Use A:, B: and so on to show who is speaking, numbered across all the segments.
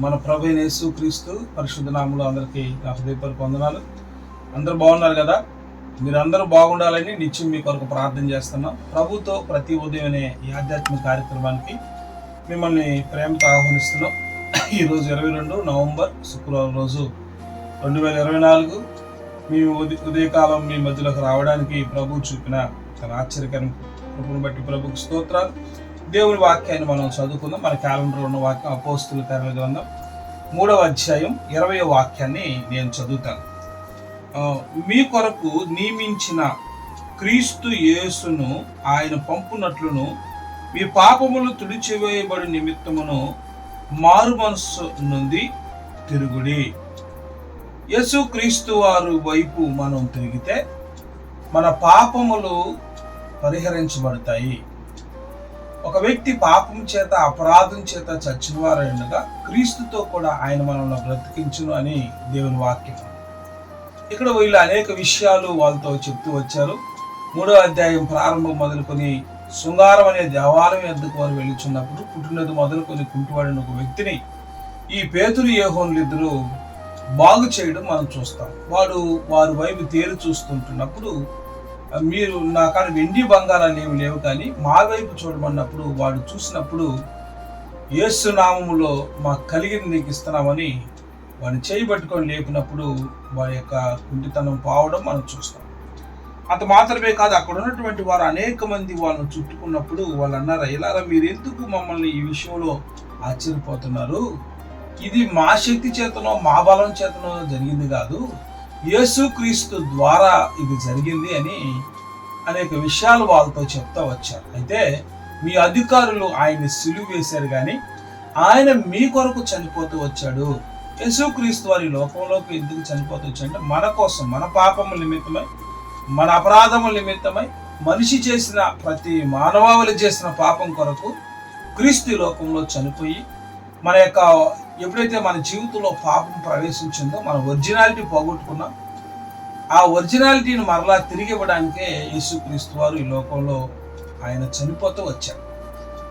A: మన ప్రభు అయిన యేసుక్రీస్తు పరిశుద్ధ నామములో అందరికీ నా హృదయపూర్వక వందనాలు. అందరూ బాగున్నారు కదా? మీరందరూ బాగుండాలని నిత్యం మీ కొరకు ప్రార్థన చేస్తున్నాం. ప్రభుతో ప్రతి ఉదయం అనే ఈ ఆధ్యాత్మిక కార్యక్రమానికి మిమ్మల్ని ప్రేమతో ఆహ్వానిస్తున్నాం. ఈరోజు 22 నవంబర్ శుక్రవారం రోజు 2024. మీ ఉదయకాలం మీ మధ్యలోకి రావడానికి ప్రభు చూపిన తన ఆశ్చర్యకరమైన కృపను బట్టి ప్రభుకు స్తోత్రాలు. దేవుని వాక్యాన్ని మనం చదువుకుందాం. మన క్యాలెండర్లో ఉన్న వాక్యం అపోస్తుల కార్యాల గ్రంథం 3వ అధ్యాయం 20వ వాక్యాన్ని నేను చదువుతాను. మీ కొరకు నియమించిన క్రీస్తు యేసును ఆయన పంపునట్లును మీ పాపములు తుడిచివేయబడి నిమిత్తమును మారు మనస్సు నుండి తిరుగుడి. యేసు క్రీస్తు వారు వైపు మనం తిరిగితే మన పాపములు పరిహరించబడతాయి. ఒక వ్యక్తి పాపం చేత అపరాధం చేత చచ్చిన వారైనగా క్రీస్తుతో కూడా ఆయన మనల్ని బ్రతికించును అని దేవుని వాక్యం. ఇక్కడ వీళ్ళు అనేక విషయాలు వాళ్ళతో చెప్తూ వచ్చారు. 3వ అధ్యాయం ప్రారంభం మొదలుకొని శృంగారం అనే దేవాలయం ఎద్దుకు వారు వెళ్ళుచున్నప్పుడు పుట్టినది మొదలుకొని కుంటువాడిన ఒక వ్యక్తిని ఈ పేతురు యోహానులు ఇద్దరు బాగు చేయడం మనం చూస్తాం. వారి వైపు తేరు చూస్తుంటున్నప్పుడు, మీరు నా కాడ వెండి బంగారాలు ఏమి లేవు కానీ మా వైపు చూడమన్నప్పుడు వాడు చూసినప్పుడు యేసు నామములో మాకు కలిగిన నీకు ఇస్తున్నామని వాడిని చేయబట్టుకొని లేపినప్పుడు వారి యొక్క కుంటితనం పోవడం మనం చూస్తాం. అంత మాత్రమే కాదు, అక్కడ ఉన్నటువంటి వారు అనేక మంది వాళ్ళని చుట్టుకున్నప్పుడు వాళ్ళు అన్నారు, ఇలారా మీరు ఎందుకు మమ్మల్ని ఈ విషయంలో ఆశ్చర్యపోతున్నారు? ఇది మా శక్తి చేతనో మా బలం చేతనో జరిగింది కాదు, యేసుక్రీస్తు ద్వారా ఇది జరిగింది అని అనేక విషయాలు వాళ్ళతో చెప్తా వచ్చారు. అయితే మీ అధికారులు ఆయన్ని సిలువ వేశారు కానీ ఆయన మీ కొరకు చనిపోతూ వచ్చాడు. యేసుక్రీస్తు వారి లోకంలోకి ఎందుకు చనిపోతూ వచ్చాడంటే మన కోసం, మన పాపముల నిమిత్తమై, మన అపరాధముల నిమిత్తమై, మనిషి చేసిన ప్రతి మానవాళి చేసిన పాపం కొరకు క్రీస్తు లోకంలో చనిపోయి మన యొక్క ఎప్పుడైతే మన జీవితంలో పాపం ప్రవేశించిందో మన ఒరిజినాలిటీ పోగొట్టుకున్నాం. ఆ ఒరిజినాలిటీని మరలా తిరిగి ఇవ్వడానికే యేసుక్రీస్తు వారు ఈ లోకంలో ఆయన చనిపోతూ వచ్చారు.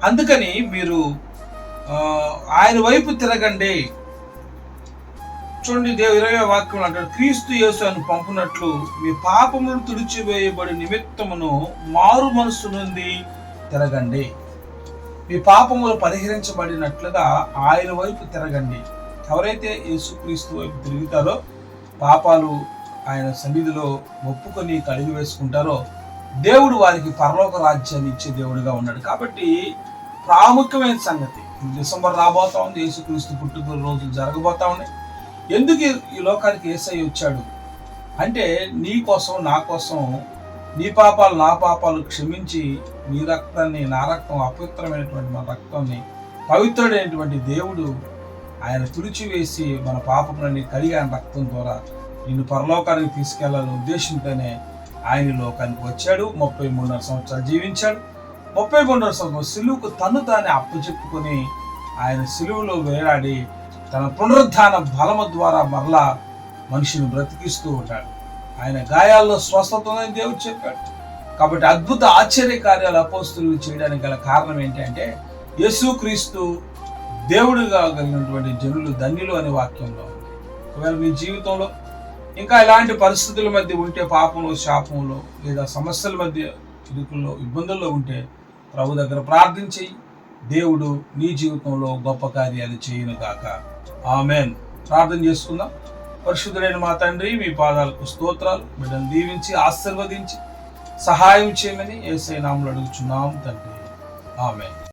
A: అందుకని మీరు ఆయన వైపు తిరగండి. చూడండి, దేవుడు 20వ వాక్యం అంటాడు, క్రీస్తు యేసు ఆయన పంపునట్లు మీ పాపములు తుడిచివేయబడి నిమిత్తమును మారు మనస్సు నుండి తిరగండి. మీ పాపములు పరిహరించబడినట్లుగా ఆయన వైపు తిరగండి. ఎవరైతే యేసుక్రీస్తు వైపు తిరుగుతారో, పాపాలు ఆయన సన్నిధిలో ఒప్పుకొని కడిగి వేసుకుంటారో, దేవుడు వారికి పరలోక రాజ్యాన్ని ఇచ్చే దేవుడిగా ఉన్నాడు. కాబట్టి ప్రాముఖ్యమైన సంగతి, డిసెంబర్ రాబోతా ఉంది, యేసుక్రీస్తు పుట్టుక రోజులు జరగబోతా ఉన్నాయి. ఎందుకు ఈ లోకానికి యేసయ్య వచ్చాడు అంటే, నీ కోసం, నా కోసం, నీ పాపాలు నా పాపాలు క్షమించి నీ రక్తాన్ని, నా రక్తం, అపవిత్రమైనటువంటి మన రక్తాన్ని పవిత్రుడైనటువంటి దేవుడు ఆయన తుడిచివేసి మన పాపములని కడిగి ఆయన రక్తం ద్వారా నిన్ను పరలోకానికి తీసుకెళ్లాలనే ఉద్దేశంతోనే ఆయన లోకానికి వచ్చాడు. 33.5 సంవత్సరాలు జీవించాడు. 33.5 సంవత్సరాలు సిలువుకు తానే అప్పచెప్పుకొని ఆయన సిలువులో వేలాడి తన పునరుద్ధాన బలము ద్వారా మరలా మనిషిని బ్రతికిస్తూ ఉంటాడు. ఆయన గాయాల్లో స్వస్థత ఉందని దేవుడు చెప్పాడు. కాబట్టి అద్భుత ఆశ్చర్య కార్యాలు అపోస్తులు చేయడానికి గల కారణం ఏంటంటే, యేసుక్రీస్తు దేవుడిగా కలిగినటువంటి జనులు ధన్యులు అనే వాక్యంలో ఉంది. ఒకవేళ మీ జీవితంలో ఇంకా ఇలాంటి పరిస్థితుల మధ్య ఉంటే, పాపంలో, శాపంలో లేదా సమస్యల మధ్య, ఇరుకుల్లో, ఇబ్బందుల్లో ఉంటే ప్రభు దగ్గర ప్రార్థించి దేవుడు నీ జీవితంలో గొప్ప కార్యాలు చేయను గాక. ఆమెన్. ప్రార్థన చేసుకుందాం. పరిశుద్ధుడైన మా తండ్రి, మీ పాదాలకు స్తోత్రాలు. బిడ్డను దీవించి ఆశీర్వదించి సహాయం చేయమని యేసయ్య నామములో అడుగుచున్నాం తండ్రి. ఆమెన్.